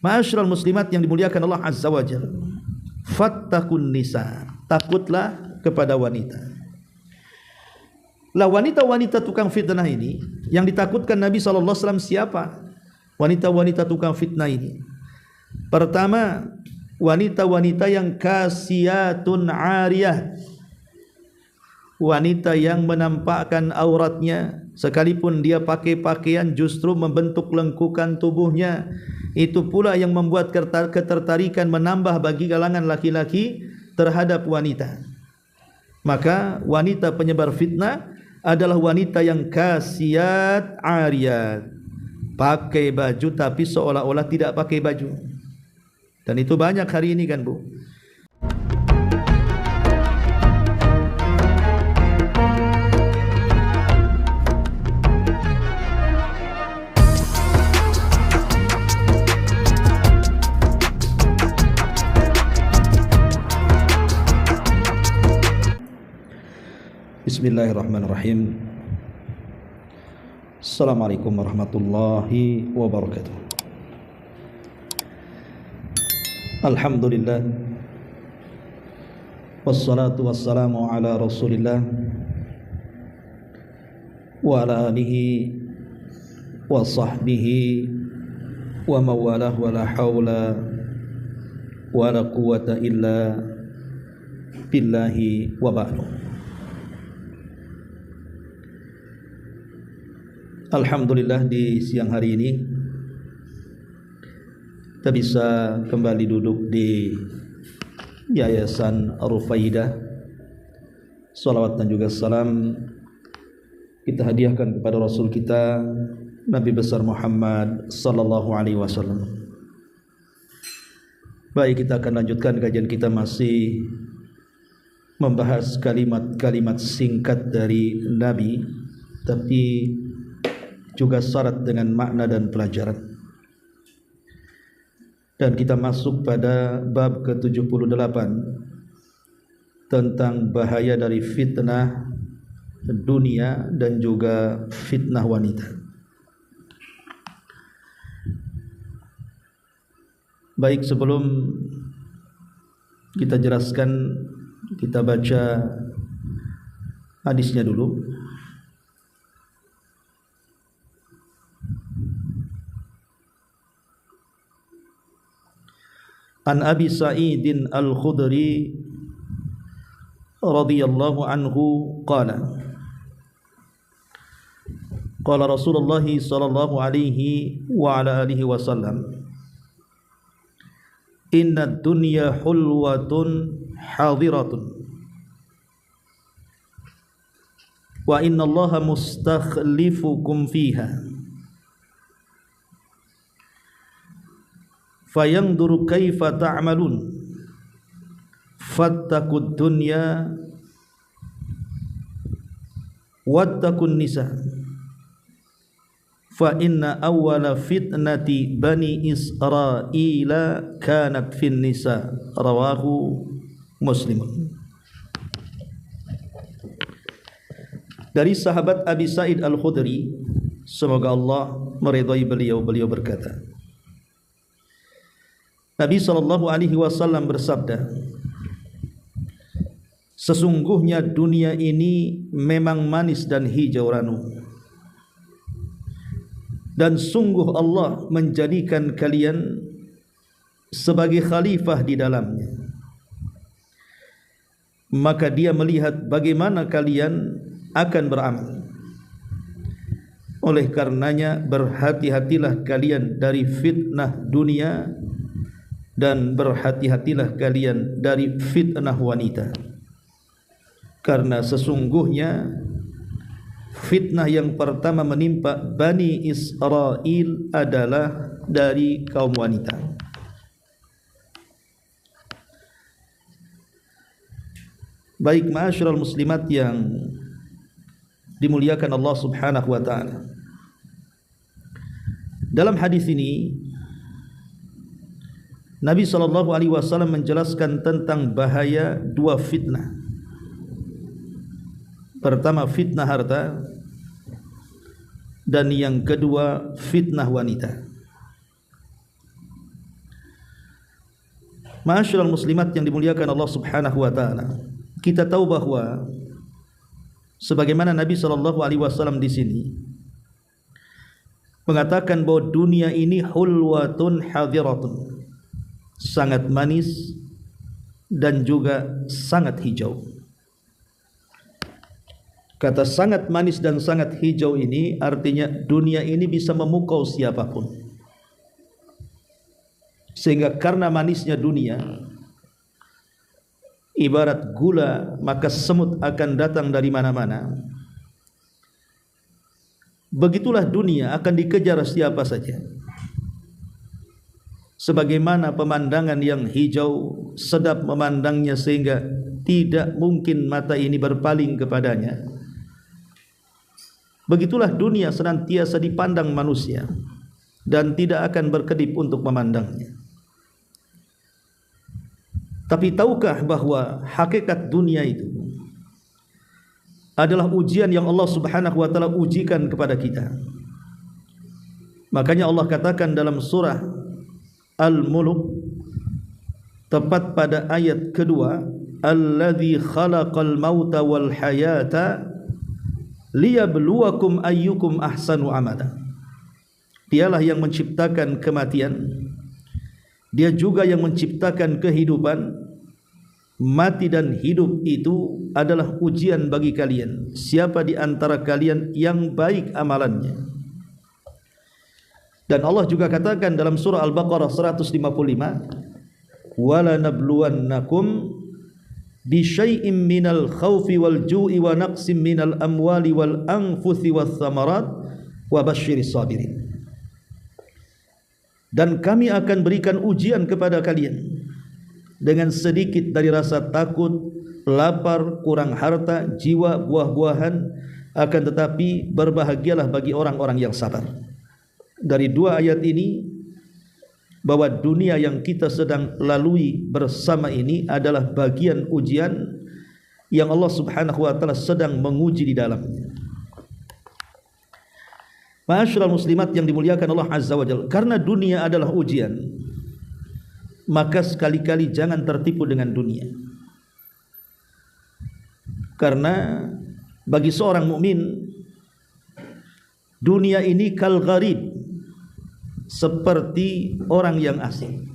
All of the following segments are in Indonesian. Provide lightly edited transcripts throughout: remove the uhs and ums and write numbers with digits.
Ma'asyiral muslimat yang dimuliakan Allah Azza wa Jalla, fattaqun nisa, takutlah kepada wanita. Lah wanita-wanita tukang fitnah ini yang ditakutkan Nabi SAW siapa? Wanita-wanita tukang fitnah ini. Pertama, wanita-wanita yang kasiyatun ariyah, wanita yang menampakkan auratnya, sekalipun dia pakai pakaian justru membentuk lengkukan tubuhnya. Itu pula yang membuat ketertarikan menambah bagi kalangan laki-laki terhadap wanita. Maka wanita penyebar fitnah adalah wanita yang kasiyat ariyat, pakai baju tapi seolah-olah tidak pakai baju. Dan itu banyak hari ini kan, Bu. Bismillahirrahmanirrahim. Assalamualaikum warahmatullahi wabarakatuh. Alhamdulillah, wassalatu wassalamu ala Rasulillah wa ala alihi wa sahbihi wa mawalah, wa la hawla wa la quwwata illa billahi wa ba'du. Alhamdulillah, di siang hari ini kita bisa kembali duduk di Yayasan Ar-Rufaidah. Salawat dan juga salam kita hadiahkan kepada Rasul kita Nabi besar Muhammad sallallahu alaihi wasallam. Baik, kita akan lanjutkan kajian kita, masih membahas kalimat-kalimat singkat dari Nabi, tapi juga syarat dengan makna dan pelajaran. Dan kita masuk pada bab ke-78 tentang bahaya dari fitnah dunia dan juga fitnah wanita. Baik, sebelum kita jelaskan, kita baca hadisnya dulu. An Abi Sa'idin Al-Khudri radhiyallahu anhu qala qala Rasulullah sallallahu alaihi wa ala alihi wasallam, inna ad-dunya hulwatun hadiratun wa inna Allaha mustakhlifukum fiha fayanzuru kaifa ta'malun fattaqud dunya wattaqun nisa fa inna awwala fitnati bani Israila kanat fin nisa, rawahu Muslim. Dari sahabat Abi Sa'id Al-Khudri, semoga Allah meridai beliau berkata, Nabi SAW bersabda, sesungguhnya dunia ini memang manis dan hijau ranu, dan sungguh Allah menjadikan kalian sebagai khalifah di dalamnya. Maka dia melihat bagaimana kalian akan beramal. Oleh karenanya berhati-hatilah kalian dari fitnah dunia, dan berhati-hatilah kalian dari fitnah wanita, karena sesungguhnya fitnah yang pertama menimpa Bani Israel adalah dari kaum wanita. Baik, ma'asyiral muslimat yang dimuliakan Allah Subhanahu wa taala, dalam hadis ini Nabi SAW menjelaskan tentang bahaya dua fitnah. Pertama, fitnah harta, dan yang kedua, fitnah wanita. Ma'asyiral muslimat yang dimuliakan Allah Subhanahu wa taala, kita tahu bahwa sebagaimana Nabi SAW di sini mengatakan bahwa dunia ini hulwatun hadiratun, sangat manis dan juga sangat hijau. Kata sangat manis dan sangat hijau ini artinya dunia ini bisa memukau siapapun. Sehingga karena manisnya dunia, ibarat gula, maka semut akan datang dari mana-mana. Begitulah dunia akan dikejar siapa saja. Sebagaimana pemandangan yang hijau, sedap memandangnya sehingga tidak mungkin mata ini berpaling kepadanya. Begitulah dunia senantiasa dipandang manusia dan tidak akan berkedip untuk memandangnya. Tapi tahukah bahwa hakikat dunia itu adalah ujian yang Allah Subhanahu wa taala ujikan kepada kita. Makanya Allah katakan dalam surah Al-Mulk tepat pada ayat kedua, Alladzi khalaqal mauta wal hayata liyabluwakum ayyukum ahsanu amala. Dialah yang menciptakan kematian, Dia juga yang menciptakan kehidupan. Mati dan hidup itu adalah ujian bagi kalian. Siapa di antara kalian yang baik amalannya? Dan Allah juga katakan dalam surah Al-Baqarah 155, wala nabluwannakum bisyai'im minal khawfi wal ju'i wa naqsim minal amwali wal anfusi was samarat wa basyiris sabirin. Dan kami akan berikan ujian kepada kalian dengan sedikit dari rasa takut, lapar, kurang harta, jiwa, buah-buahan, akan tetapi berbahagialah bagi orang-orang yang sabar. Dari dua ayat ini bahwa dunia yang kita sedang lalui bersama ini adalah bagian ujian yang Allah Subhanahu wa taala sedang menguji di dalamnya. Ma'asyiral muslimat yang dimuliakan Allah Azza wa Jalla, karena dunia adalah ujian, maka sekali-kali jangan tertipu dengan dunia. Karena bagi seorang mukmin, dunia ini kal gharib, seperti orang yang asing.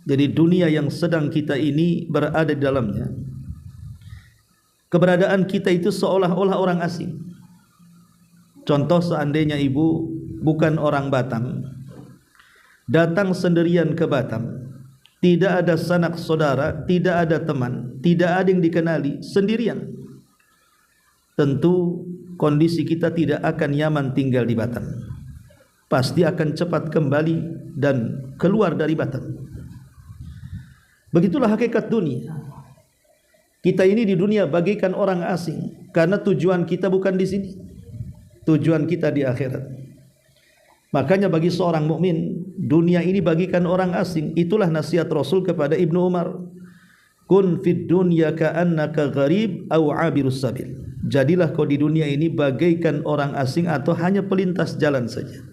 Jadi dunia yang sedang kita ini berada di dalamnya, keberadaan kita itu seolah-olah orang asing. Contoh, seandainya ibu bukan orang Batam, datang sendirian ke Batam, tidak ada sanak saudara, tidak ada teman, tidak ada yang dikenali, sendirian, tentu kondisi kita tidak akan nyaman tinggal di Batam. Pasti akan cepat kembali dan keluar dari Batam. Begitulah hakikat dunia. Kita ini di dunia bagaikan orang asing, karena tujuan kita bukan di sini. Tujuan kita di akhirat. Makanya bagi seorang mukmin, dunia ini bagikan orang asing. Itulah nasihat Rasul kepada Ibnu Umar. Kun fid dunya ka'annaka gharib aw 'abirus sabil. Jadilah kau di dunia ini bagaikan orang asing atau hanya pelintas jalan saja.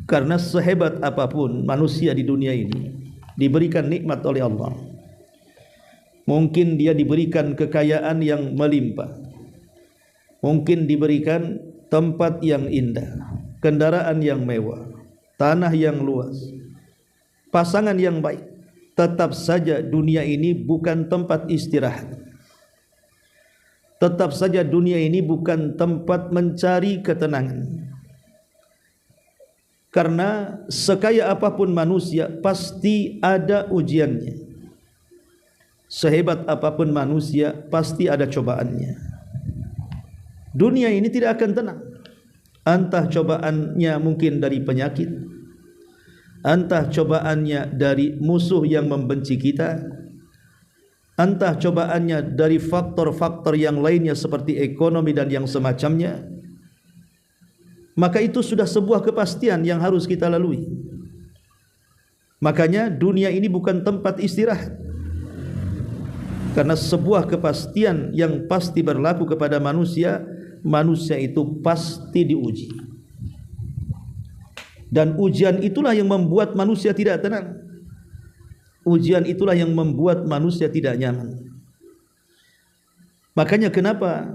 Karena sehebat apapun manusia di dunia ini diberikan nikmat oleh Allah. Mungkin dia diberikan kekayaan yang melimpah, mungkin diberikan tempat yang indah, kendaraan yang mewah, tanah yang luas, pasangan yang baik. Tetap saja dunia ini bukan tempat istirahat. Tetap saja dunia ini bukan tempat mencari ketenangan. Karena sekaya apapun manusia pasti ada ujiannya. Sehebat apapun manusia pasti ada cobaannya. Dunia ini tidak akan tenang. Entah cobaannya mungkin dari penyakit, entah cobaannya dari musuh yang membenci kita, entah cobaannya dari faktor-faktor yang lainnya seperti ekonomi dan yang semacamnya. Maka itu sudah sebuah kepastian yang harus kita lalui. Makanya dunia ini bukan tempat istirahat. Karena sebuah kepastian yang pasti berlaku kepada manusia, manusia itu pasti diuji. Dan ujian itulah yang membuat manusia tidak tenang. Ujian itulah yang membuat manusia tidak nyaman. Makanya kenapa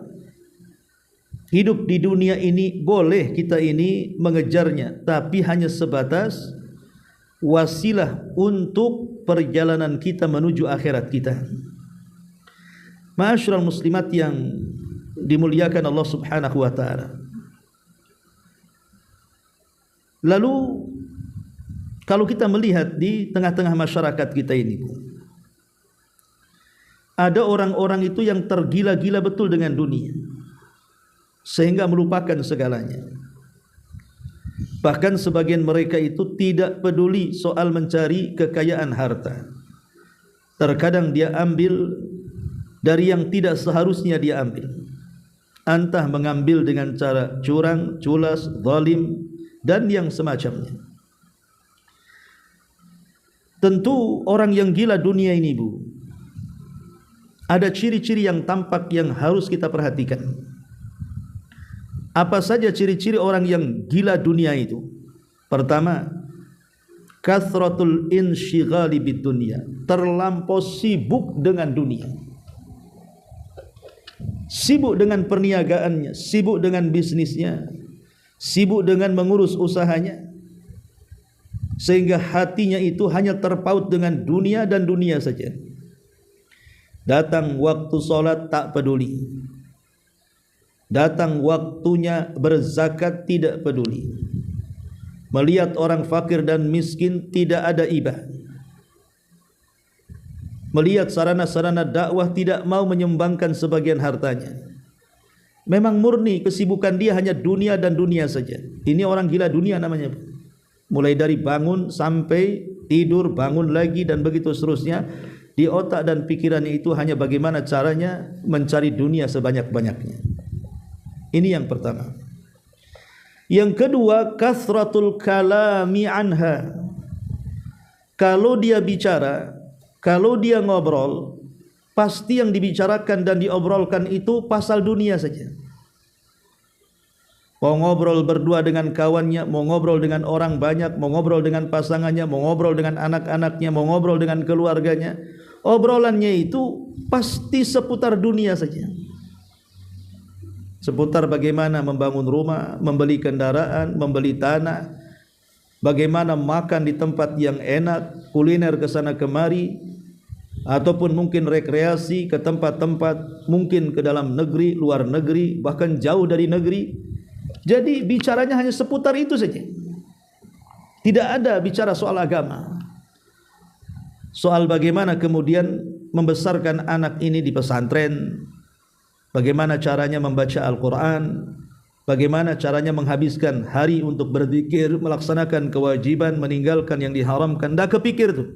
hidup di dunia ini boleh kita ini mengejarnya, tapi hanya sebatas wasilah untuk perjalanan kita menuju akhirat kita. Ma'asyiral muslimat yang dimuliakan Allah Subhanahu wa taala. Lalu kalau kita melihat di tengah-tengah masyarakat kita ini, ada orang-orang itu yang tergila-gila betul dengan dunia sehingga melupakan segalanya. Bahkan sebagian mereka itu tidak peduli soal mencari kekayaan harta. Terkadang dia ambil dari yang tidak seharusnya dia ambil. Entah mengambil dengan cara curang, culas, zalim dan yang semacamnya. Tentu orang yang gila dunia ini, Bu, ada ciri-ciri yang tampak yang harus kita perhatikan. Apa saja ciri-ciri orang yang gila dunia itu? Pertama, kathratul insyighali bid dunya, terlampau sibuk dengan dunia. Sibuk dengan perniagaannya, sibuk dengan bisnisnya, sibuk dengan mengurus usahanya, sehingga hatinya itu hanya terpaut dengan dunia dan dunia saja. Datang waktu sholat tak peduli, datang waktunya berzakat tidak peduli, melihat orang fakir dan miskin tidak ada ibah, melihat sarana-sarana dakwah tidak mau menyumbangkan sebagian hartanya. Memang murni kesibukan dia hanya dunia dan dunia saja. Ini orang gila dunia namanya. Mulai dari bangun sampai tidur, bangun lagi dan begitu seterusnya. Di otak dan pikirannya itu hanya bagaimana caranya mencari dunia sebanyak-banyaknya. Ini yang pertama. Yang kedua, kasratul kalami anha. Kalau dia bicara, kalau dia ngobrol, pasti yang dibicarakan dan diobrolkan itu pasal dunia saja. Mau ngobrol berdua dengan kawannya, mau ngobrol dengan orang banyak, mau ngobrol dengan pasangannya, mau ngobrol dengan anak-anaknya, mau ngobrol dengan keluarganya, obrolannya itu pasti seputar dunia saja. Seputar bagaimana membangun rumah, membeli kendaraan, membeli tanah, bagaimana makan di tempat yang enak, kuliner ke sana kemari, ataupun mungkin rekreasi ke tempat-tempat mungkin ke dalam negeri, luar negeri, bahkan jauh dari negeri. Jadi bicaranya hanya seputar itu saja. Tidak ada bicara soal agama, soal bagaimana kemudian membesarkan anak ini di pesantren, bagaimana caranya membaca Al-Quran, bagaimana caranya menghabiskan hari untuk berzikir, melaksanakan kewajiban, meninggalkan yang diharamkan. Dah kepikir tuh.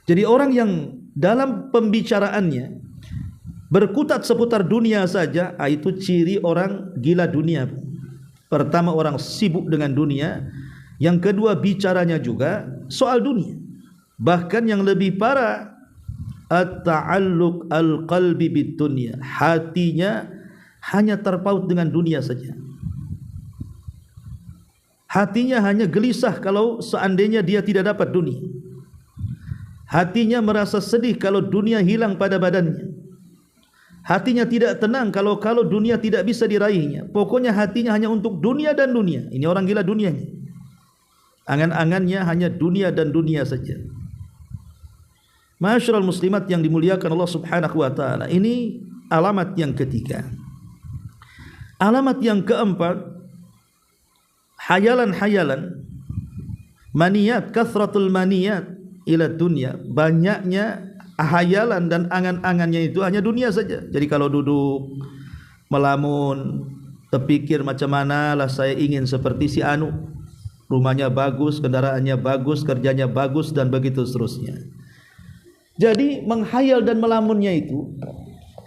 Jadi orang yang dalam pembicaraannya berkutat seputar dunia saja, itu ciri orang gila dunia. Pertama, orang sibuk dengan dunia. Yang kedua, bicaranya juga soal dunia. Bahkan yang lebih parah, at-ta'alluq al-qalbi bid dunya, hatinya hanya terpaut dengan dunia saja. Hatinya hanya gelisah kalau seandainya dia tidak dapat dunia. Hatinya merasa sedih kalau dunia hilang pada badannya. Hatinya tidak tenang kalau dunia tidak bisa diraihnya. Pokoknya hatinya hanya untuk dunia dan dunia. Ini orang gila dunianya. Angan-angannya hanya dunia dan dunia saja. Ma'asyiral muslimat yang dimuliakan Allah Subhanahu wa taala. Ini alamat yang ketiga. Alamat yang keempat, hayalan-hayalan, maniyat, kathratul maniyat ila dunya. Banyaknya hayalan dan angan-angannya itu hanya dunia saja. Jadi kalau duduk melamun, terpikir macam manalah saya ingin seperti si anu, rumahnya bagus, kendaraannya bagus, kerjanya bagus dan begitu seterusnya. Jadi menghayal dan melamunnya itu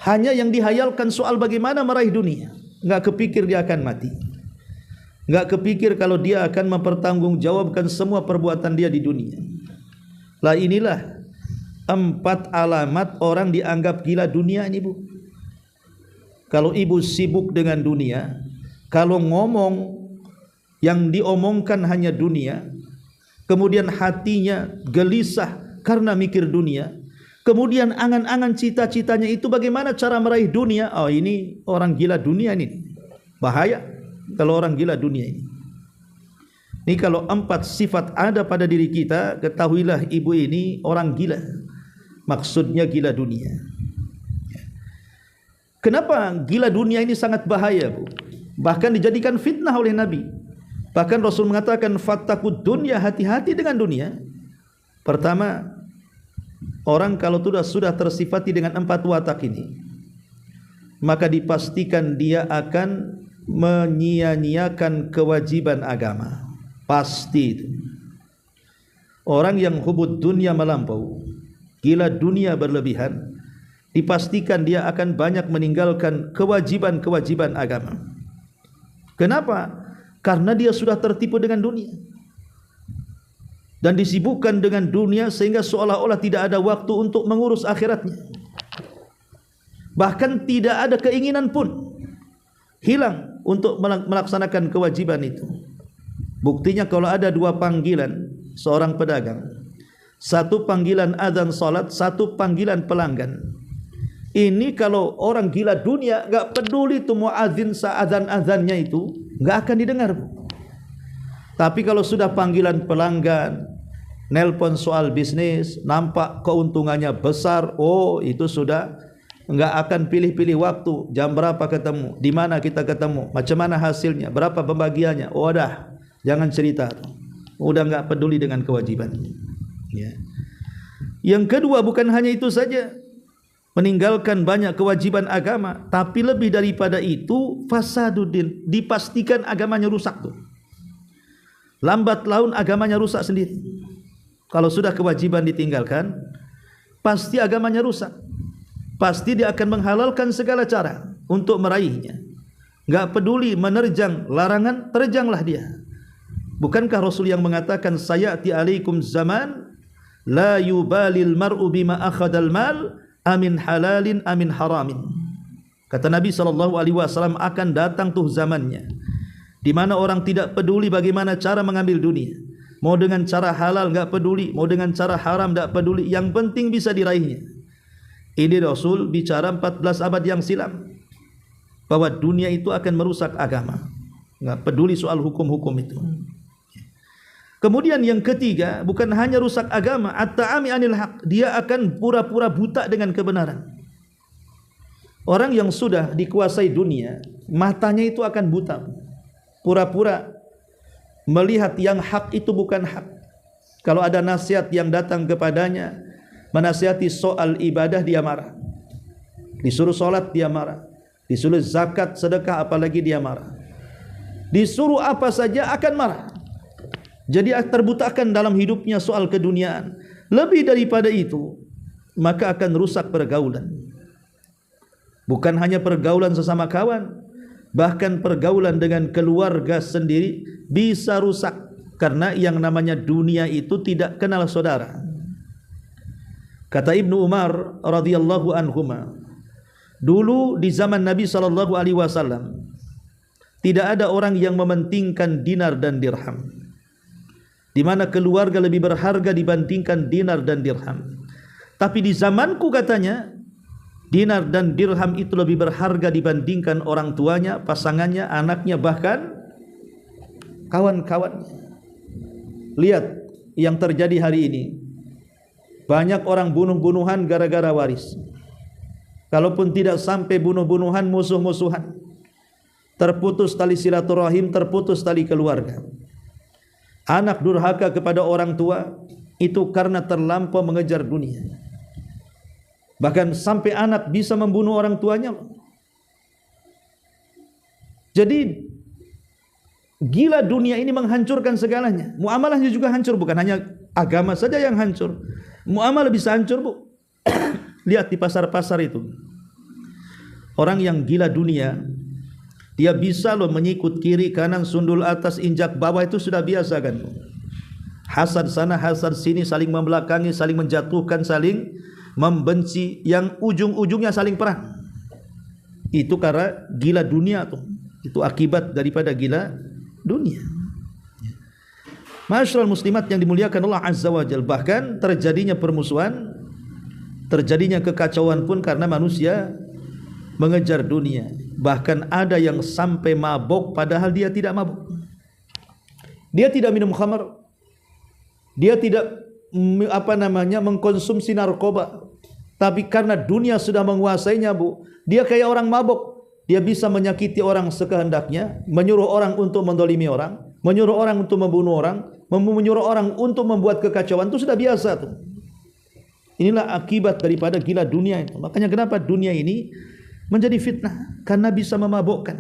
hanya yang dihayalkan soal bagaimana meraih dunia. Enggak kepikir dia akan mati. Enggak kepikir kalau dia akan mempertanggungjawabkan semua perbuatan dia di dunia. Lah inilah 4 alamat orang dianggap gila dunia ini, Bu. Kalau ibu sibuk dengan dunia, kalau ngomong yang diomongkan hanya dunia, kemudian hatinya gelisah karena mikir dunia, kemudian angan-angan cita-citanya itu bagaimana cara meraih dunia. Oh, ini orang gila dunia ini. Bahaya kalau orang gila dunia ini. Ini kalau 4 sifat ada pada diri kita, ketahuilah ibu ini orang gila. Maksudnya gila dunia. Kenapa gila dunia ini sangat bahaya, Bu? Bahkan dijadikan fitnah oleh Nabi. Bahkan Rasul mengatakan fattaqud dunya, hati-hati dengan dunia. Pertama, orang kalau sudah tersifati dengan 4 watak ini, maka dipastikan dia akan menyia-nyiakan kewajiban agama. Pasti itu. Orang yang hubud dunia melampau, gila dunia berlebihan, dipastikan dia akan banyak meninggalkan kewajiban-kewajiban agama. Kenapa? Karena dia sudah tertipu dengan dunia dan disibukkan dengan dunia sehingga seolah-olah tidak ada waktu untuk mengurus akhiratnya. Bahkan tidak ada keinginan pun, hilang untuk melaksanakan kewajiban itu. Buktinya kalau ada 2 panggilan seorang pedagang, 1 panggilan azan salat, 1 panggilan pelanggan. Ini kalau orang gila dunia enggak peduli itu muadzin seazan-azannya itu enggak akan didengar. Tapi kalau sudah panggilan pelanggan, nelpon soal bisnis, nampak keuntungannya besar, oh itu sudah enggak akan pilih-pilih waktu, jam berapa ketemu, di mana kita ketemu, macam mana hasilnya, berapa pembagiannya. Oh dah, jangan cerita. Udah enggak peduli dengan kewajiban. Ya. Yang kedua, bukan hanya itu saja, meninggalkan banyak kewajiban agama, tapi lebih daripada itu fasaduddin, dipastikan agamanya rusak tuh. Lambat laun agamanya rusak sendiri. Kalau sudah kewajiban ditinggalkan, pasti agamanya rusak. Pasti dia akan menghalalkan segala cara untuk meraihnya. Enggak peduli menerjang larangan, terjanglah dia. Bukankah Rasul yang mengatakan sayati alaikum zaman la yubalil mar'u bima akhadal mal amin halalin amin haramin. Kata Nabi SAW, akan datang tuh zamannya di mana orang tidak peduli bagaimana cara mengambil dunia. Mau dengan cara halal enggak peduli, mau dengan cara haram enggak peduli, yang penting bisa diraihnya. Ini Rasul bicara 14 abad yang silam, bahwa dunia itu akan merusak agama. Enggak peduli soal hukum-hukum itu. Kemudian yang ketiga, bukan hanya rusak agama, at-ta'ami anil haq, dia akan pura-pura buta dengan kebenaran. Orang yang sudah dikuasai dunia, matanya itu akan buta. Pura-pura melihat yang hak itu bukan hak. Kalau ada nasihat yang datang kepadanya, menasihati soal ibadah, dia marah. Disuruh sholat dia marah, disuruh zakat, sedekah, apalagi dia marah. Disuruh apa saja akan marah. Jadi terbutakan dalam hidupnya soal keduniaan. Lebih daripada itu, maka akan rusak pergaulan. Bukan hanya pergaulan sesama kawan, bahkan pergaulan dengan keluarga sendiri bisa rusak. Karena yang namanya dunia itu tidak kenal saudara. Kata Ibnu Umar radhiyallahu anhuma, dulu di zaman Nabi SAW tidak ada orang yang mementingkan dinar dan dirham, di mana keluarga lebih berharga dibandingkan dinar dan dirham. Tapi di zamanku, katanya, dinar dan dirham itu lebih berharga dibandingkan orang tuanya, pasangannya, anaknya, bahkan kawan-kawan. Lihat yang terjadi hari ini. Banyak orang bunuh-bunuhan gara-gara waris. Kalaupun tidak sampai bunuh-bunuhan, musuh-musuhan. Terputus tali silaturahim, terputus tali keluarga. Anak durhaka kepada orang tua itu karena terlampau mengejar dunia. Bahkan sampai anak bisa membunuh orang tuanya. Jadi gila dunia ini menghancurkan segalanya. Muamalahnya juga hancur, bukan hanya agama saja yang hancur. Muamalah bisa hancur, Bu. Lihat di pasar-pasar itu. Orang yang gila dunia, dia bisa loh menyikut kiri, kanan, sundul atas, injak bawah, itu sudah biasa kan. Hasad sana, hasad sini, saling membelakangi, saling menjatuhkan, saling membenci, yang ujung-ujungnya saling perang. Itu karena gila dunia tuh. Itu akibat daripada gila dunia. Ma'asyiral muslimat yang dimuliakan Allah Azza wa Jalla, bahkan terjadinya permusuhan, terjadinya kekacauan pun karena manusia mengejar dunia. Bahkan ada yang sampai mabuk padahal dia tidak mabuk. Dia tidak minum khamar. Dia tidak mengkonsumsi narkoba. Tapi karena dunia sudah menguasainya, Bu, dia kayak orang mabuk. Dia bisa menyakiti orang sekehendaknya, menyuruh orang untuk mendolimi orang, menyuruh orang untuk membunuh orang, menyuruh orang untuk membuat kekacauan. Itu sudah biasa tuh. Inilah akibat daripada gila dunia itu. Makanya kenapa dunia ini menjadi fitnah, karena bisa memabukkan.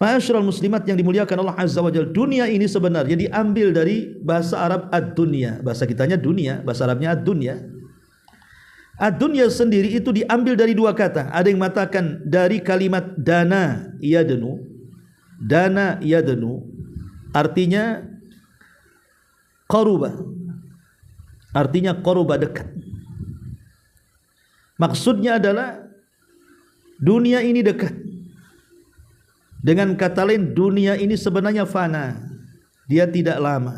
Ma'asyiral muslimat yang dimuliakan Allah Azza wa Jalla, dunia ini sebenarnya diambil dari bahasa Arab ad-dunya. Bahasa kitanya dunia, bahasa Arabnya ad-dunya. Ad-dunya sendiri itu diambil dari dua kata. Ada yang mengatakan dari kalimat dana yadnu. Dana yadnu artinya qaruba. Artinya qaruba, dekat. Maksudnya adalah dunia ini dekat. Dengan kata lain, dunia ini sebenarnya fana. Dia tidak lama.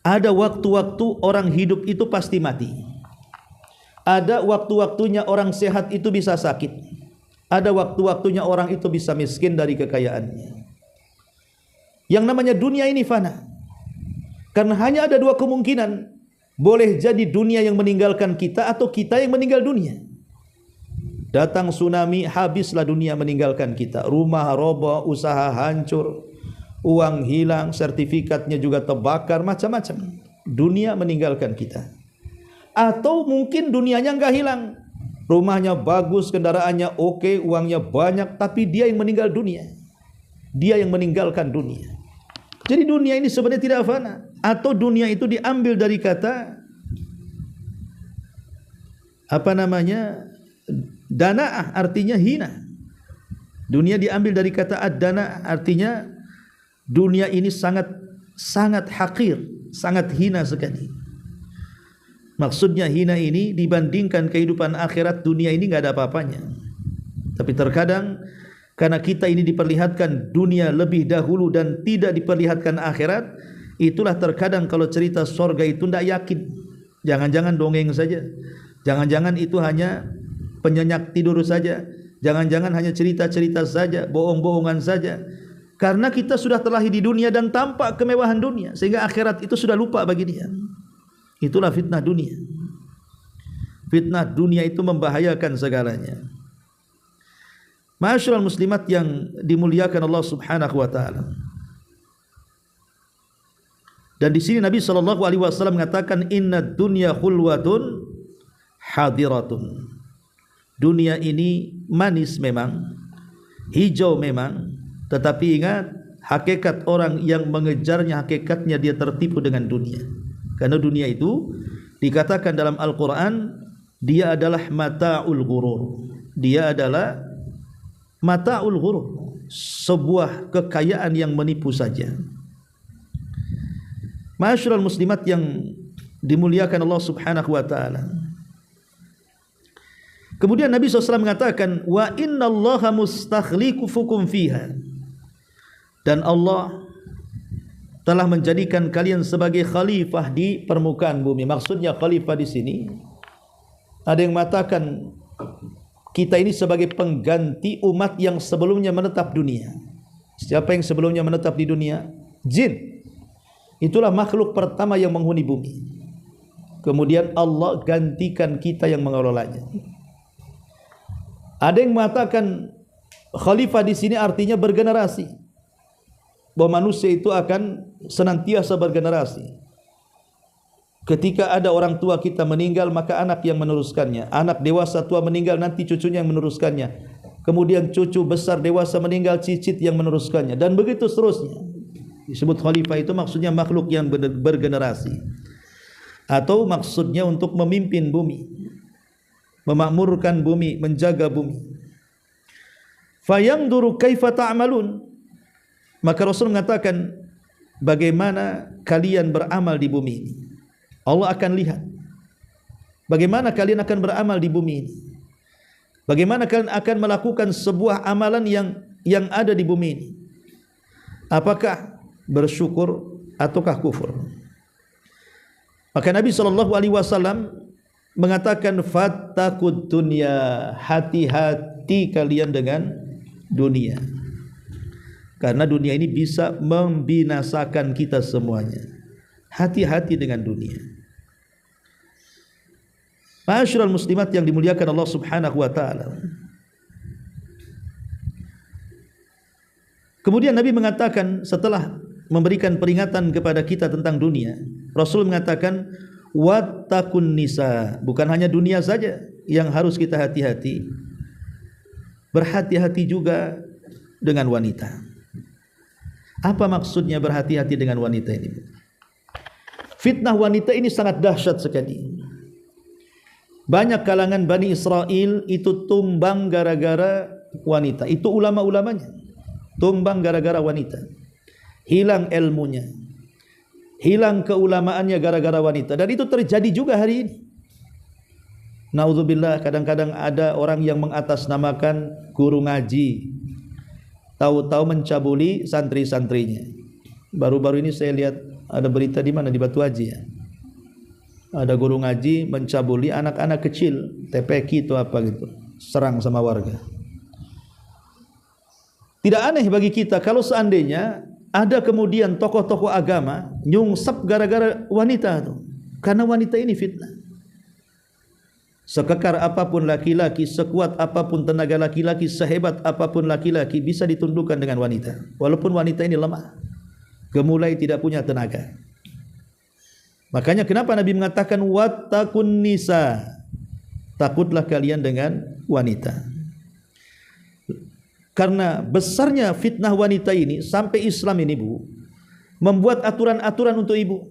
Ada waktu-waktu orang hidup itu pasti mati. Ada waktu-waktunya orang sehat itu bisa sakit. Ada waktu-waktunya orang itu bisa miskin dari kekayaannya. Yang namanya dunia ini fana. Karena hanya ada dua kemungkinan. Boleh jadi dunia yang meninggalkan kita atau kita yang meninggal dunia. Datang tsunami, habislah dunia meninggalkan kita. Rumah roboh, usaha hancur, uang hilang, sertifikatnya juga terbakar, macam-macam. Dunia meninggalkan kita. Atau mungkin dunianya enggak hilang. Rumahnya bagus, kendaraannya oke, uangnya banyak, tapi dia yang meninggal dunia. Dia yang meninggalkan dunia. Jadi dunia ini sebenarnya tidak fana. Atau dunia itu diambil dari kata dana'ah, artinya hina. Dunia diambil dari kata ad-dana'ah, artinya dunia ini sangat hakir, sangat hina sekali. Maksudnya hina ini dibandingkan kehidupan akhirat, dunia ini enggak ada apa-apanya. Tapi terkadang karena kita ini diperlihatkan dunia lebih dahulu dan tidak diperlihatkan akhirat, itulah terkadang kalau cerita surga itu tidak yakin. Jangan-jangan dongeng saja. Jangan-jangan itu hanya penyenyak tidur saja. Jangan-jangan hanya cerita-cerita saja, bohong-bohongan saja. Karena kita sudah terlahir di dunia dan tampak kemewahan dunia, sehingga akhirat itu sudah lupa bagi dia. Itulah fitnah dunia. Fitnah dunia itu membahayakan segalanya. Ma'asyiral muslimat yang dimuliakan Allah Subhanahu wa taala. Dan di sini Nabi sallallahu alaihi wasallam mengatakan innad dunya khulwatun hadiratun. Dunia ini manis memang, hijau memang, tetapi ingat, hakikat orang yang mengejarnya, hakikatnya dia tertipu dengan dunia. Karena dunia itu dikatakan dalam Al-Quran, dia adalah mata'ul ghurur. Dia adalah mata'ul ghurur, sebuah kekayaan yang menipu saja. Ma'asyiral muslimat yang dimuliakan Allah Subhanahu wa taala. Kemudian Nabi SAW mengatakan, wa innallaha mustakhlifukum fiha. Dan Allah telah menjadikan kalian sebagai khalifah di permukaan bumi. Maksudnya khalifah di sini, ada yang mengatakan kita ini sebagai pengganti umat yang sebelumnya menetap dunia. Siapa yang sebelumnya menetap di dunia? Jin. Itulah makhluk pertama yang menghuni bumi. Kemudian Allah gantikan kita yang mengelolanya. Ada yang mengatakan khalifah di sini artinya bergenerasi. Bahwa manusia itu akan senantiasa bergenerasi. Ketika ada orang tua kita meninggal, maka anak yang meneruskannya. Anak dewasa tua meninggal, nanti cucunya yang meneruskannya. Kemudian cucu besar dewasa meninggal, cicit yang meneruskannya. Dan begitu seterusnya. Disebut khalifah itu maksudnya makhluk yang bergenerasi. Atau maksudnya untuk memimpin bumi, memakmurkan bumi, menjaga bumi. Fayangduru kaifa ta'malun. Maka Rasul mengatakan, bagaimana kalian beramal di bumi ini. Allah akan lihat bagaimana kalian akan beramal di bumi ini. Bagaimana kalian akan melakukan sebuah amalan yang ada di bumi ini. Apakah bersyukur ataukah kufur. Maka Nabi SAW mengatakan fattaqud dunya, hati-hati kalian dengan dunia, karena dunia ini bisa membinasakan kita semuanya. Hati-hati dengan dunia. Ma'asyiral muslimat yang dimuliakan Allah Subhanahu wa taala. Kemudian Nabi mengatakan setelah memberikan peringatan kepada kita tentang dunia, Rasul mengatakan wattaqun nisa, bukan hanya dunia saja yang harus kita hati-hati, berhati-hati juga dengan wanita. Apa maksudnya berhati-hati dengan wanita ini? Fitnah wanita ini sangat dahsyat sekali. Banyak kalangan Bani Israel itu tumbang gara-gara wanita. Itu ulama-ulamanya tumbang gara-gara wanita. Hilang ilmunya, hilang keulamaannya gara-gara wanita. Dan itu terjadi juga hari ini. Naudzubillah, kadang-kadang ada orang yang mengatasnamakan guru ngaji, tahu-tahu mencabuli santri-santrinya. Baru-baru ini saya lihat ada berita di mana, di Batu Haji ya. Ada guru ngaji mencabuli anak-anak kecil, TPQ itu apa gitu, serang sama warga. Tidak aneh bagi kita kalau seandainya ada kemudian tokoh-tokoh agama nyungsep gara-gara wanita itu, karena wanita ini fitnah. Sekekar apapun laki-laki, sekuat apapun tenaga laki-laki, sehebat apapun laki-laki, bisa ditundukkan dengan wanita. Walaupun wanita ini lemah, gemulai, tidak punya tenaga. Makanya kenapa Nabi mengatakan wattaqun nisa, takutlah kalian dengan wanita. Karena besarnya fitnah wanita ini sampai Islam ini membuat aturan-aturan untuk ibu.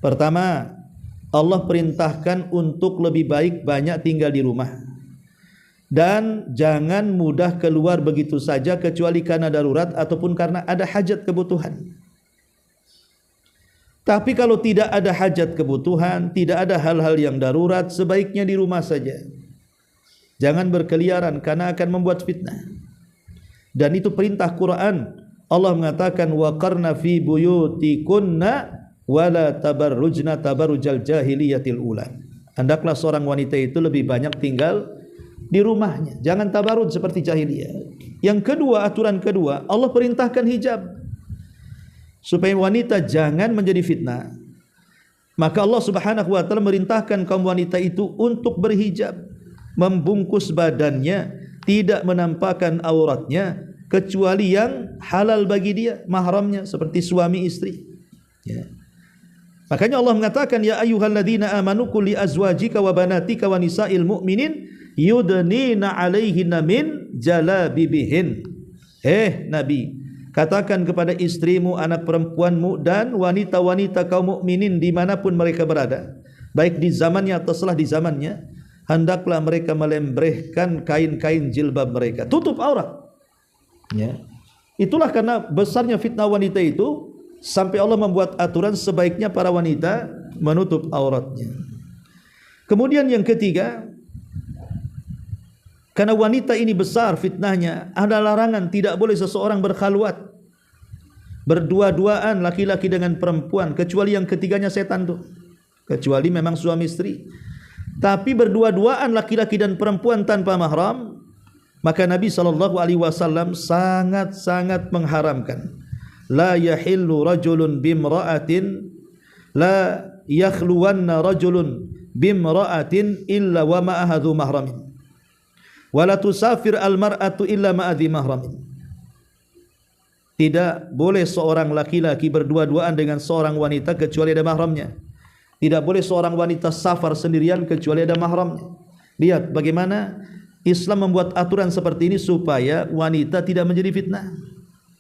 Pertama, Allah perintahkan untuk lebih baik banyak tinggal di rumah, dan jangan mudah keluar begitu saja kecuali karena darurat ataupun karena ada hajat kebutuhan. Tapi kalau tidak ada hajat kebutuhan, tidak ada hal-hal yang darurat, sebaiknya di rumah saja. Jangan berkeliaran karena akan membuat fitnah. Dan itu perintah Quran. Allah mengatakan waqarna fi buyutikunna wala tabarrujna tabarrujal jahiliyatil ula. Hendaklah seorang wanita itu lebih banyak tinggal di rumahnya, jangan tabarruj seperti jahiliyah. Yang kedua, aturan kedua, Allah perintahkan hijab supaya wanita jangan menjadi fitnah. Maka Allah Subhanahu wa taala merintahkan kaum wanita itu untuk berhijab, membungkus badannya, tidak menampakkan auratnya kecuali yang halal bagi dia, mahramnya seperti suami istri. Ya. Makanya Allah mengatakan ya ayyuhalladzina amanu qul li azwajika wa banatika wa nisa'il mu'minin yudnina 'alaihinna min jalabibihin. Nabi, katakan kepada istrimu, anak perempuanmu dan wanita-wanita kaum mukminin dimanapun mereka berada, baik di zamannya atau setelah di zamannya, hendaklah mereka melembrehkan kain-kain jilbab mereka, tutup aurat. Ya. Itulah karena besarnya fitnah wanita itu sampai Allah membuat aturan sebaiknya para wanita menutup auratnya. Kemudian yang ketiga, karena wanita ini besar fitnahnya, ada larangan tidak boleh seseorang berkhalwat, berdua-duaan laki-laki dengan perempuan, kecuali yang ketiganya setan tuh, kecuali memang suami istri. Tapi berdua-duaan laki-laki dan perempuan tanpa mahram, maka Nabi SAW sangat-sangat mengharamkan. La yahillu rajulun bimra'atin, la yakhluwanna rajulun bimra'atin illa wa ma'aha dhu mahramin, wa la tusafir al-mar'atu illa ma'adhi mahramin. Tidak boleh seorang laki-laki berdua-duaan dengan seorang wanita kecuali ada mahramnya. Tidak boleh seorang wanita safar sendirian kecuali ada mahramnya. Lihat bagaimana Islam membuat aturan seperti ini supaya wanita tidak menjadi fitnah.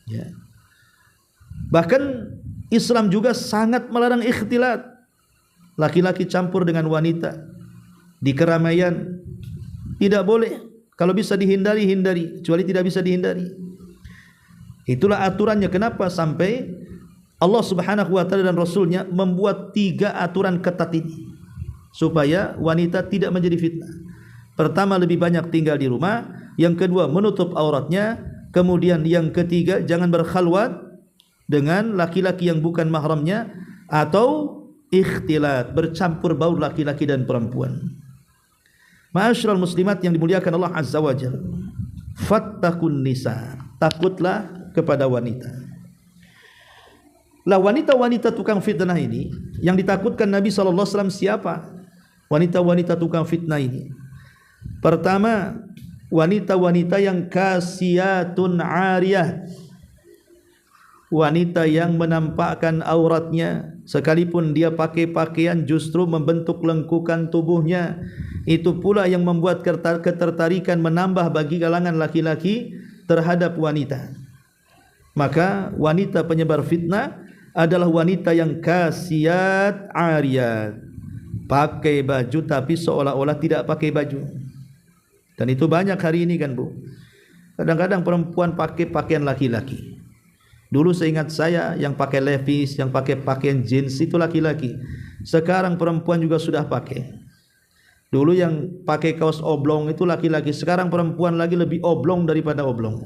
Ya. Bahkan Islam juga sangat melarang ikhtilat, laki-laki campur dengan wanita di keramaian. Tidak boleh. Kalau bisa dihindari, hindari. Kecuali tidak bisa dihindari. Itulah aturannya. Kenapa sampai Allah Subhanahu wa taala dan Rasulnya membuat 3 aturan ketat ini supaya wanita tidak menjadi fitnah. Pertama, lebih banyak tinggal di rumah. Yang kedua, menutup auratnya. Kemudian yang ketiga, jangan berkhalwat dengan laki-laki yang bukan mahramnya, atau ikhtilat, bercampur baur laki-laki dan perempuan. Ma'asyiral muslimat yang dimuliakan Allah Azza wa Jalla, fattaqun nisa, takutlah kepada wanita. Lah wanita-wanita tukang fitnah ini yang ditakutkan Nabi SAW siapa? Wanita-wanita tukang fitnah ini. Pertama, wanita-wanita yang kasiyatun ariyah, wanita yang menampakkan auratnya, sekalipun dia pakai pakaian justru membentuk lengkukan tubuhnya. Itu pula yang membuat ketertarikan menambah bagi kalangan laki-laki terhadap wanita. Maka wanita penyebar fitnah adalah wanita yang kasiyat ariyat, pakai baju tapi seolah-olah tidak pakai baju. Dan itu banyak hari ini kan Bu. Kadang-kadang perempuan pakai pakaian laki-laki. Dulu seingat saya yang pakai levis, yang pakai pakaian jeans itu laki-laki. Sekarang perempuan juga sudah pakai. Dulu yang pakai kaos oblong itu laki-laki. Sekarang perempuan lagi lebih oblong daripada oblong.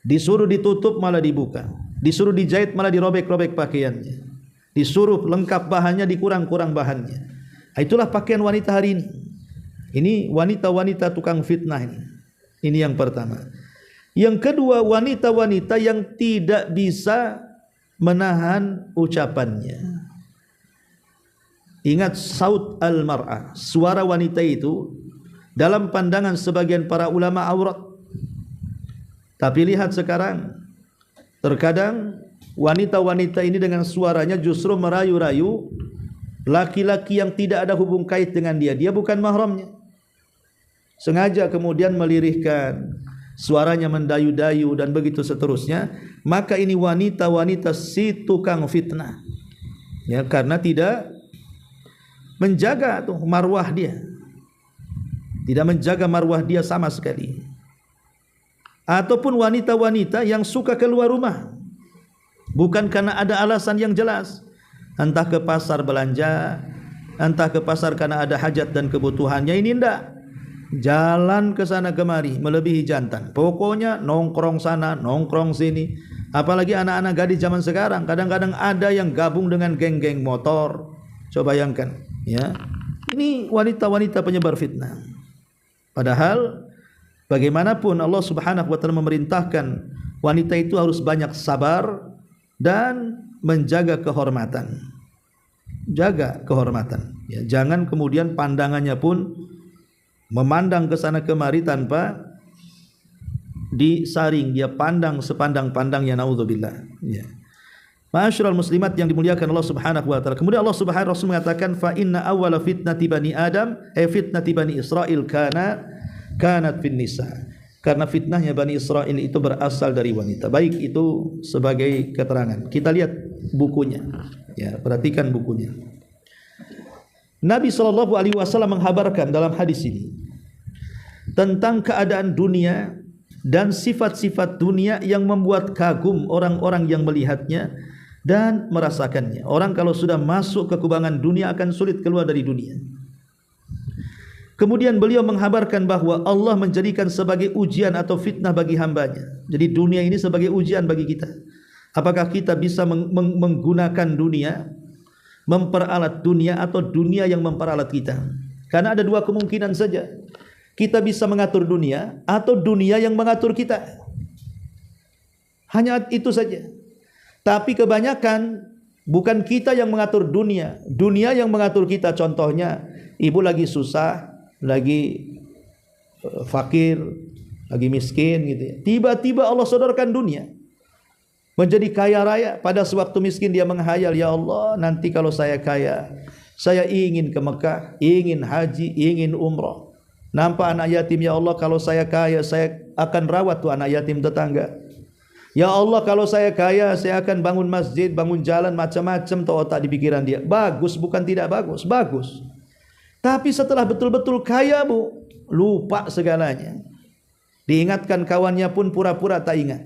Disuruh ditutup malah dibuka. Disuruh dijahit malah dirobek-robek pakaiannya. Disuruh lengkap bahannya dikurang-kurang bahannya. Itulah pakaian wanita hari ini. Ini wanita-wanita tukang fitnah ini. Ini yang pertama. Yang kedua, wanita-wanita yang tidak bisa menahan ucapannya. Ingat saut al-mar'ah, suara wanita itu dalam pandangan sebagian para ulama aurat. Tapi lihat sekarang, terkadang wanita-wanita ini dengan suaranya justru merayu-rayu laki-laki yang tidak ada hubung kait dengan dia. Dia bukan mahramnya. Sengaja kemudian melirihkan, suaranya mendayu-dayu dan begitu seterusnya. Maka ini wanita-wanita si tukang fitnah. Ya, karena tidak menjaga tuh marwah dia. Tidak menjaga marwah dia sama sekali. Ataupun wanita-wanita yang suka keluar rumah bukan karena ada alasan yang jelas. Entah ke pasar belanja, entah ke pasar karena ada hajat dan kebutuhannya. Ini enggak. Jalan ke sana kemari melebihi jantan. Pokoknya nongkrong sana, nongkrong sini. Apalagi anak-anak gadis zaman sekarang, kadang-kadang ada yang gabung dengan geng-geng motor. Coba bayangkan, ya. Ini wanita-wanita penyebar fitnah. Padahal bagaimanapun Allah Subhanahu wa taala memerintahkan wanita itu harus banyak sabar dan menjaga kehormatan. Jaga kehormatan, ya. Jangan kemudian pandangannya pun memandang ke sana kemari tanpa disaring. Dia pandang sepandang-pandangnya, naudzubillah, ya. Ma'asyiral muslimat yang dimuliakan Allah Subhanahu wa taala. Kemudian Allah Subhanahu wa taala mengatakan fa inna awwala fitnati bani Adam fitnati bani Israil kanat fin nisa. Karena fitnahnya Bani Israel itu berasal dari wanita. Baik, itu sebagai keterangan. Kita lihat bukunya. Ya, perhatikan bukunya. Nabi SAW menghabarkan dalam hadis ini tentang keadaan dunia dan sifat-sifat dunia yang membuat kagum orang-orang yang melihatnya dan merasakannya. Orang kalau sudah masuk ke kubangan dunia akan sulit keluar dari dunia. Kemudian beliau menghabarkan bahwa Allah menjadikan sebagai ujian atau fitnah bagi hambanya. Jadi dunia ini sebagai ujian bagi kita. Apakah kita bisa menggunakan dunia, memperalat dunia, atau dunia yang memperalat kita? Karena ada dua kemungkinan saja. Kita bisa mengatur dunia atau dunia yang mengatur kita. Hanya itu saja. Tapi kebanyakan bukan kita yang mengatur dunia, dunia yang mengatur kita. Contohnya, ibu lagi susah, lagi fakir, lagi miskin gitu ya. Tiba-tiba Allah sodorkan dunia menjadi kaya raya. Pada sewaktu miskin dia menghayal, ya Allah, nanti kalau saya kaya, saya ingin ke Mekah, ingin haji, ingin umrah. Nampak anak yatim, ya Allah, kalau saya kaya, saya akan rawat tuh anak yatim tetangga. Ya Allah, kalau saya kaya, saya akan bangun masjid, bangun jalan, macam-macam tuh otak di pikiran dia. Bagus, bukan tidak bagus, bagus. Tapi setelah betul-betul kaya, Bu, lupa segalanya. Diingatkan kawannya pun pura-pura tak ingat.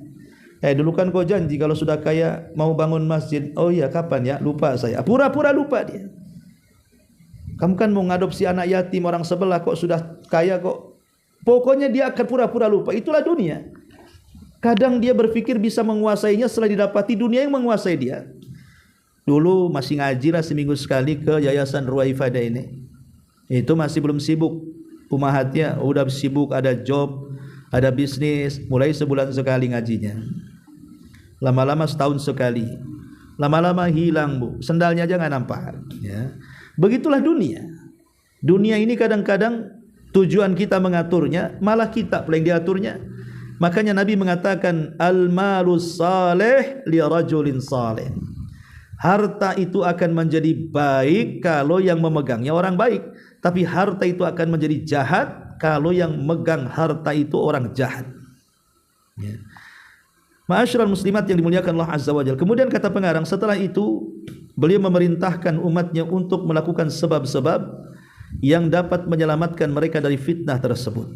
Dulu kan kau janji kalau sudah kaya mau bangun masjid. Oh iya, kapan ya? Lupa saya. Pura-pura lupa dia. Kamu kan mau ngadopsi anak yatim orang sebelah, kok sudah kaya kok. Pokoknya dia akan pura-pura lupa. Itulah dunia. Kadang dia berpikir bisa menguasainya setelah didapati dunia yang menguasai dia. Dulu masih ngaji lah seminggu sekali ke Yayasan Ruwaifadah ini. Itu masih belum sibuk. Umahatnya udah sibuk, ada job, ada bisnis, mulai sebulan sekali ngajinya. Lama-lama setahun sekali. Lama-lama hilang, Bu. Sendalnya aja nggak nampak. Ya. Begitulah dunia. Dunia ini kadang-kadang tujuan kita mengaturnya, malah kita yang diaturnya. Makanya Nabi mengatakan al-malus salih li rajulin salih. Harta itu akan menjadi baik kalau yang memegangnya orang baik, tapi harta itu akan menjadi jahat kalau yang megang harta itu orang jahat. Ya. Ma'asyiral muslimat yang dimuliakan Allah Azza wa Jalla. Kemudian kata pengarang, setelah itu beliau memerintahkan umatnya untuk melakukan sebab-sebab yang dapat menyelamatkan mereka dari fitnah tersebut.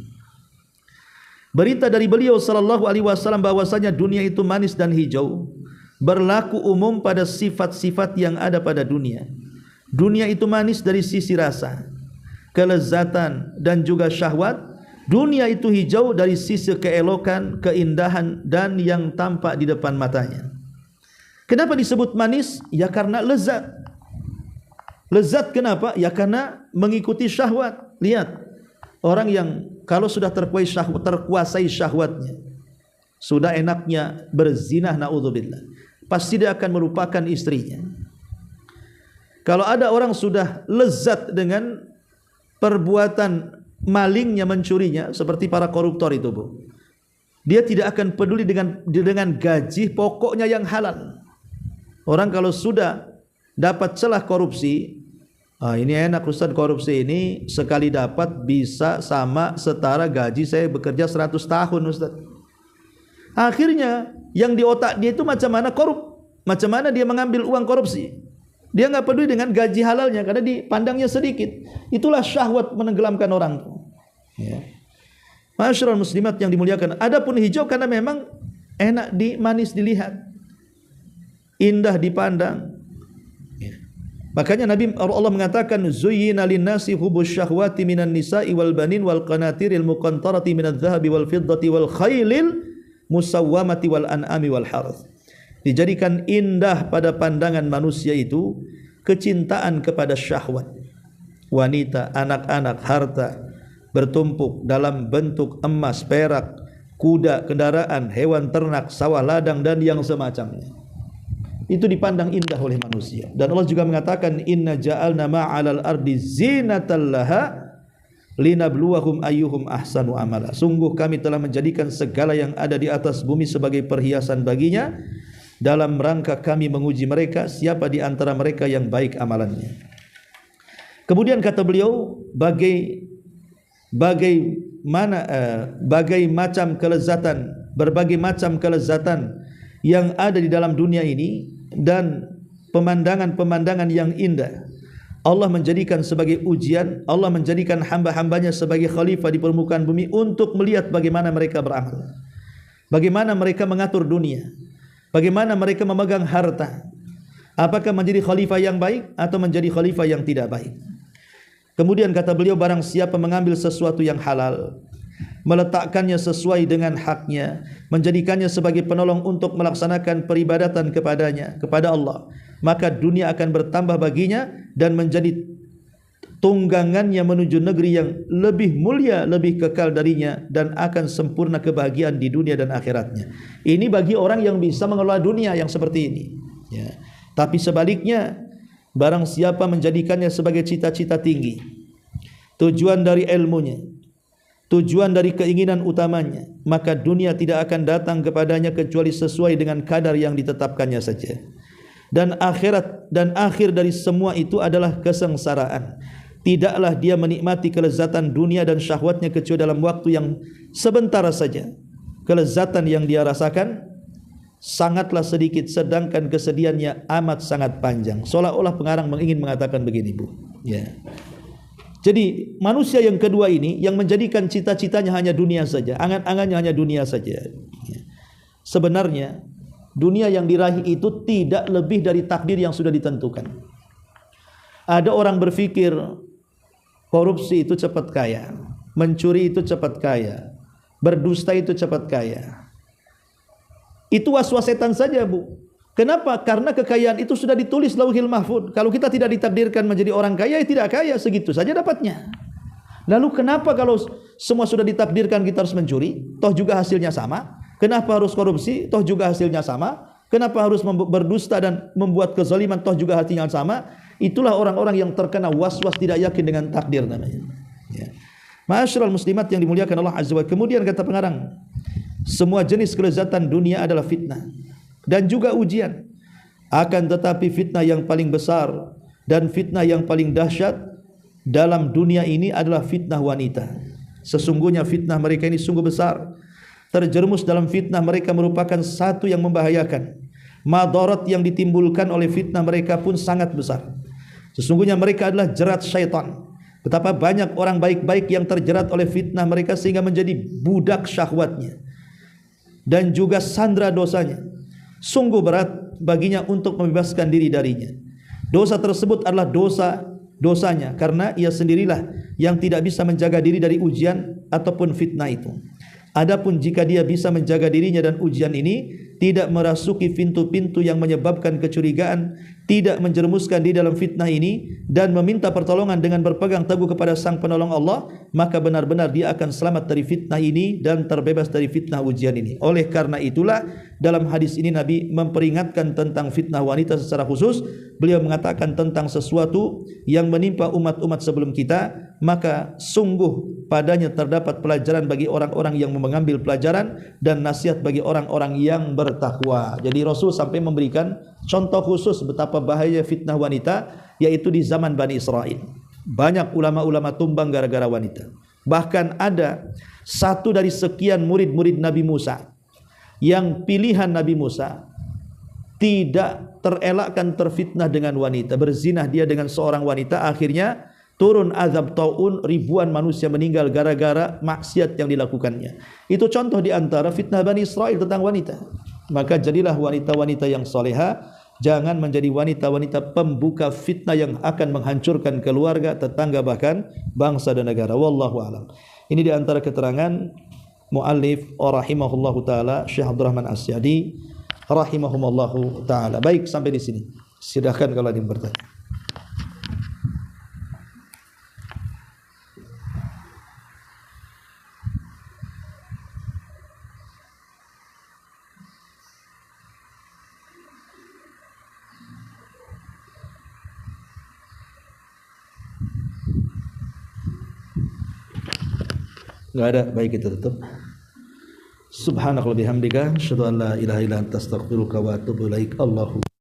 Berita dari beliau sallallahu alaihi wasallam bahwasanya dunia itu manis dan hijau berlaku umum pada sifat-sifat yang ada pada dunia. Dunia itu manis dari sisi rasa, kelezatan dan juga syahwat. Dunia itu hijau dari sisi keelokan, keindahan dan yang tampak di depan matanya. Kenapa disebut manis? Ya karena lezat. Lezat kenapa? Ya karena mengikuti syahwat. Lihat, orang yang kalau sudah terkuasai syahwatnya, sudah enaknya berzinah, naudzubillah, pasti dia akan melupakan istrinya. Kalau ada orang sudah lezat dengan perbuatan malingnya, mencurinya, seperti para koruptor itu, Bu, dia tidak akan peduli dengan gaji pokoknya yang halal. Orang kalau sudah dapat celah korupsi, ini enak Ustaz, korupsi ini sekali dapat bisa sama setara gaji saya bekerja 100 tahun Ustaz. Akhirnya yang di otak dia itu macam mana macam mana dia mengambil uang korupsi. Dia nggak peduli dengan gaji halalnya karena dipandangnya sedikit. Itulah syahwat menenggelamkan orang. Ya. Ma'asyiral muslimat yang dimuliakan. Adapun hijau karena memang enak manis dilihat, indah dipandang. Makanya Nabi Allah mengatakan zuyyina lin-nasi hubbus syahwati minan nisa'i wal banin wal qanatiril muqantarati minadh dhahabi wal fiddati wal khailil musawwamati wal an'ami wal harth. Dijadikan indah pada pandangan manusia itu kecintaan kepada syahwat. Wanita, anak-anak, harta bertumpuk dalam bentuk emas, perak, kuda, kendaraan, hewan ternak, sawah ladang dan yang semacamnya. Itu dipandang indah oleh manusia. Dan Allah juga mengatakan inna ja'alna ma'alal ardi zinatan laha linabluwahum ayyuhum ahsanu amala. Sungguh kami telah menjadikan segala yang ada di atas bumi sebagai perhiasan baginya dalam rangka kami menguji mereka siapa di antara mereka yang baik amalannya. Kemudian kata beliau, berbagai macam kelezatan yang ada di dalam dunia ini dan pemandangan-pemandangan yang indah Allah menjadikan sebagai ujian. Allah menjadikan hamba-hambanya sebagai khalifah di permukaan bumi untuk melihat bagaimana mereka beramal, bagaimana mereka mengatur dunia, bagaimana mereka memegang harta, apakah menjadi khalifah yang baik atau menjadi khalifah yang tidak baik. Kemudian kata beliau, barang siapa mengambil sesuatu yang halal, meletakkannya sesuai dengan haknya, menjadikannya sebagai penolong untuk melaksanakan peribadatan kepada Allah, maka dunia akan bertambah baginya dan menjadi tunggangannya menuju negeri yang lebih mulia, lebih kekal darinya, dan akan sempurna kebahagiaan di dunia dan akhiratnya. Ini bagi orang yang bisa mengelola dunia yang seperti ini, ya. Tapi sebaliknya, barang siapa menjadikannya sebagai cita-cita tinggi, tujuan dari ilmunya, tujuan dari keinginan utamanya, maka dunia tidak akan datang kepadanya kecuali sesuai dengan kadar yang ditetapkannya saja. Dan akhir dari semua itu adalah kesengsaraan. Tidaklah dia menikmati kelezatan dunia dan syahwatnya kecuali dalam waktu yang sebentar saja. Kelezatan yang dia rasakan sangatlah sedikit, sedangkan kesedihannya amat sangat panjang. Seolah-olah pengarang ingin mengatakan begini, Bu, ya. Jadi manusia yang kedua ini yang menjadikan cita-citanya hanya dunia saja, angan-angannya hanya dunia saja. Sebenarnya dunia yang diraih itu tidak lebih dari takdir yang sudah ditentukan. Ada orang berpikir korupsi itu cepat kaya, mencuri itu cepat kaya, berdusta itu cepat kaya. Itu was-was setan saja, Bu. Kenapa? Karena kekayaan itu sudah ditulis Lauhil Mahfuz. Kalau kita tidak ditakdirkan menjadi orang kaya, ya tidak kaya, segitu saja dapatnya. Lalu kenapa kalau semua sudah ditakdirkan kita harus mencuri, toh juga hasilnya sama? Kenapa harus korupsi, toh juga hasilnya sama? Kenapa harus berdusta dan membuat kezaliman, toh juga hasilnya sama? Itulah orang-orang yang terkena was-was tidak yakin dengan takdir namanya. Ya. Ma'asyiral muslimat yang dimuliakan Allah Azza wa Jalla. Kemudian kata pengarang, semua jenis kelezatan dunia adalah fitnah dan juga ujian. Akan tetapi fitnah yang paling besar dan fitnah yang paling dahsyat dalam dunia ini adalah fitnah wanita. Sesungguhnya fitnah mereka ini sungguh besar. Terjerumus dalam fitnah mereka merupakan satu yang membahayakan. Madarat yang ditimbulkan oleh fitnah mereka pun sangat besar. Sesungguhnya mereka adalah jerat syaitan. Betapa banyak orang baik-baik yang terjerat oleh fitnah mereka sehingga menjadi budak syahwatnya dan juga sandra dosanya. Sungguh berat baginya untuk membebaskan diri darinya. Dosa tersebut adalah dosanya karena ia sendirilah yang tidak bisa menjaga diri dari ujian ataupun fitnah itu. Adapun jika dia bisa menjaga dirinya dan ujian ini, tidak merasuki pintu-pintu yang menyebabkan kecurigaan, tidak menjerumuskan di dalam fitnah ini, dan meminta pertolongan dengan berpegang teguh kepada Sang Penolong Allah, maka benar-benar dia akan selamat dari fitnah ini dan terbebas dari fitnah ujian ini. Oleh karena itulah dalam hadis ini Nabi memperingatkan tentang fitnah wanita secara khusus. Beliau mengatakan tentang sesuatu yang menimpa umat-umat sebelum kita, maka sungguh padanya terdapat pelajaran bagi orang-orang yang mengambil pelajaran dan nasihat bagi orang-orang yang bertakwa. Jadi Rasul sampai memberikan contoh khusus betapa bahaya fitnah wanita, yaitu di zaman Bani Israel. Banyak ulama-ulama tumbang gara-gara wanita. Bahkan ada satu dari sekian murid-murid Nabi Musa yang pilihan Nabi Musa tidak terelakkan terfitnah dengan wanita, berzinah dia dengan seorang wanita, akhirnya turun azab taun, ribuan manusia meninggal gara-gara maksiat yang dilakukannya. Itu contoh di antara fitnah Bani Israel tentang wanita. Maka jadilah wanita-wanita yang soleha, jangan menjadi wanita-wanita pembuka fitnah yang akan menghancurkan keluarga, tetangga, bahkan bangsa dan negara. Wallahu a'lam. Ini di antara keterangan muallif rahimahullahu taala Syekh Abdul Rahman As-Sa'di rahimahumullahu taala. Baik, sampai di sini. Silakan kalau ada yang bertanya. Enggak ada, baik kita tutup. Subhanakallahumma bihamdika asyhadu an la ilaha illa anta astaghfiruka wa atubu ilaik. Allahu